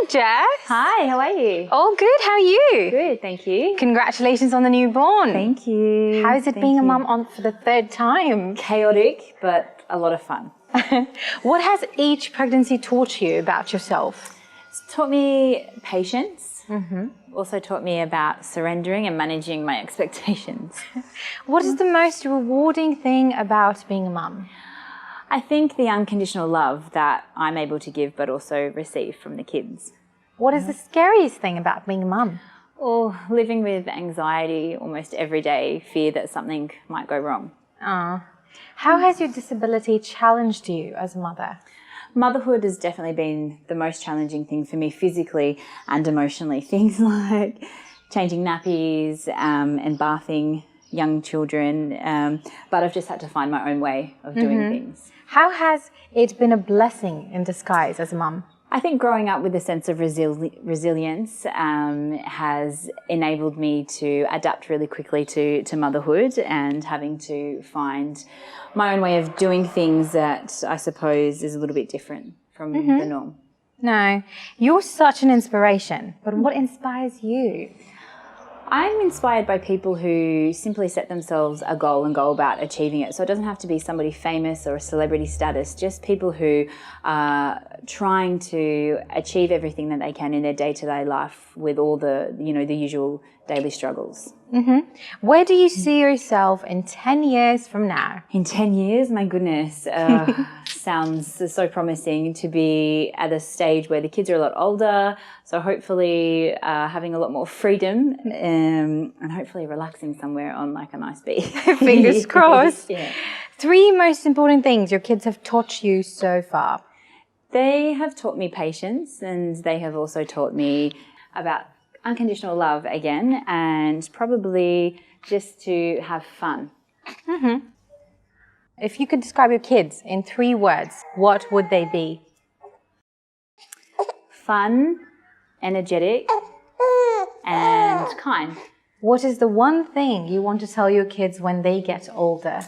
Jess. Hi, how are you? All good, how are you? Good, thank you. Congratulations on the newborn. Thank you. How is it being a mum on for the third time? Chaotic, but a lot of fun. What has each pregnancy taught you about yourself? It's taught me patience. Also taught me about surrendering and managing my expectations. What is the most rewarding thing about being a mum? I think the unconditional love that I'm able to give but also receive from the kids. What is the scariest thing about being a mum? Or living with anxiety almost every day, fear that something might go wrong. How has your disability challenged you as a mother? Motherhood has definitely been the most challenging thing for me physically and emotionally. Things like changing nappies and bathing young children, but I've just had to find my own way of doing things. How has it been a blessing in disguise as a mum? I think growing up with a sense of resilience has enabled me to adapt really quickly to motherhood and having to find my own way of doing things that I suppose is a little bit different from the norm. No, you're such an inspiration, but what inspires you? I'm inspired by people who simply set themselves a goal and go about achieving it. So it doesn't have to be somebody famous or a celebrity status, just people who are trying to achieve everything that they can in their day-to-day life with all the, the usual daily struggles. Where do you see yourself in 10 years from now? In 10 years, my goodness, sounds so promising to be at a stage where the kids are a lot older. So hopefully having a lot more freedom and hopefully relaxing somewhere on like a nice beach. Fingers crossed. Yeah. 3 most important things your kids have taught you so far. They have taught me patience, and they have also taught me about unconditional love again, and probably just to have fun. If you could describe your kids in 3 words, what would they be? Fun, energetic, and kind. What is the one thing you want to tell your kids when they get older?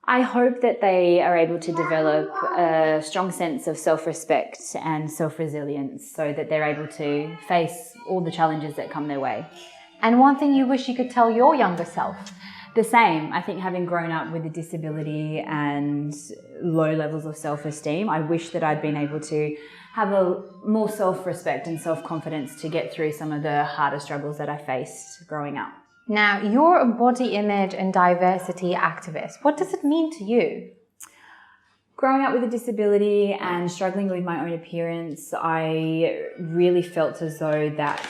I hope that they are able to develop a strong sense of self-respect and self-resilience so that they're able to face all the challenges that come their way. And one thing you wish you could tell your younger self? The same. I think having grown up with a disability and low levels of self-esteem, I wish that I'd been able to have more self-respect and self-confidence to get through some of the harder struggles that I faced growing up. Now, you're a body image and diversity activist. What does it mean to you? Growing up with a disability and struggling with my own appearance, I really felt as though that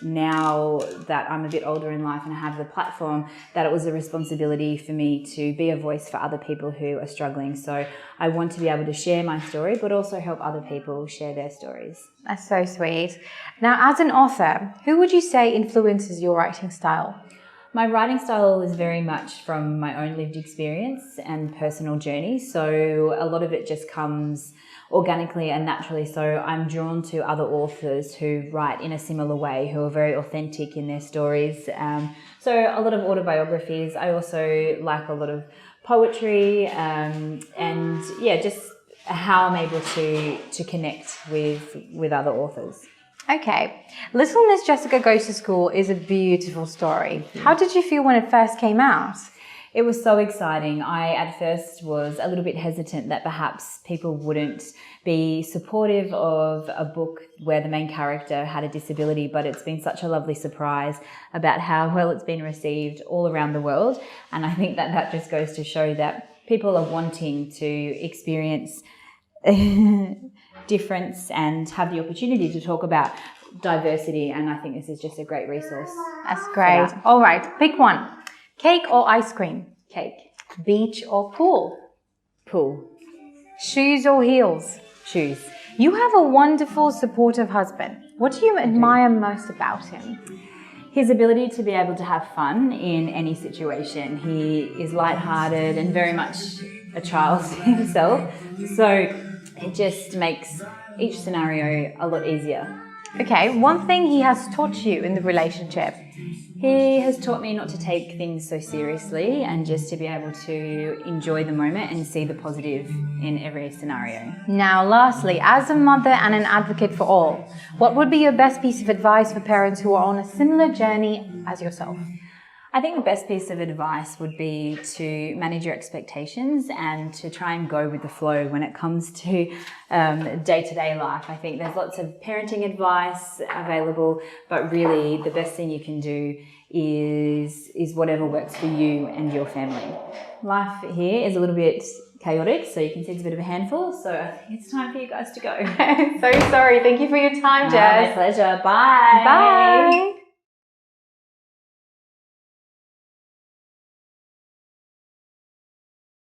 now that I'm a bit older in life and I have the platform, that it was a responsibility for me to be a voice for other people who are struggling. So I want to be able to share my story, but also help other people share their stories. That's so sweet. Now, as an author, who would you say influences your writing style? My writing style is very much from my own lived experience and personal journey. So a lot of it just comes organically and naturally. So I'm drawn to other authors who write in a similar way, who are very authentic in their stories. So a lot of autobiographies. I also like a lot of poetry and yeah, just how I'm able to connect with other authors. Okay, Little Miss Jessica Goes to School is a beautiful story. How did you feel when it first came out? It was so exciting. I at first was a little bit hesitant that perhaps people wouldn't be supportive of a book where the main character had a disability, but it's been such a lovely surprise about how well it's been received all around the world. And I think that just goes to show that people are wanting to experience difference and have the opportunity to talk about diversity, and I think this is just a great resource. That's great. All right, pick one. Cake or ice cream? Cake. Beach or pool? Pool. Shoes or heels? Shoes. You have a wonderful, supportive husband. What do you admire most about him? His ability to be able to have fun in any situation. He is lighthearted and very much a child himself, so it just makes each scenario a lot easier. Okay, one thing he has taught you in the relationship. He has taught me not to take things so seriously and just to be able to enjoy the moment and see the positive in every scenario. Now, lastly, as a mother and an advocate for all, what would be your best piece of advice for parents who are on a similar journey as yourself? I think the best piece of advice would be to manage your expectations and to try and go with the flow when it comes to day-to-day life. I think there's lots of parenting advice available, but really the best thing you can do is whatever works for you and your family. Life here is a little bit chaotic, so you can see it's a bit of a handful, so I think it's time for you guys to go. So sorry. Thank you for your time, Jess. My pleasure. Bye. Bye.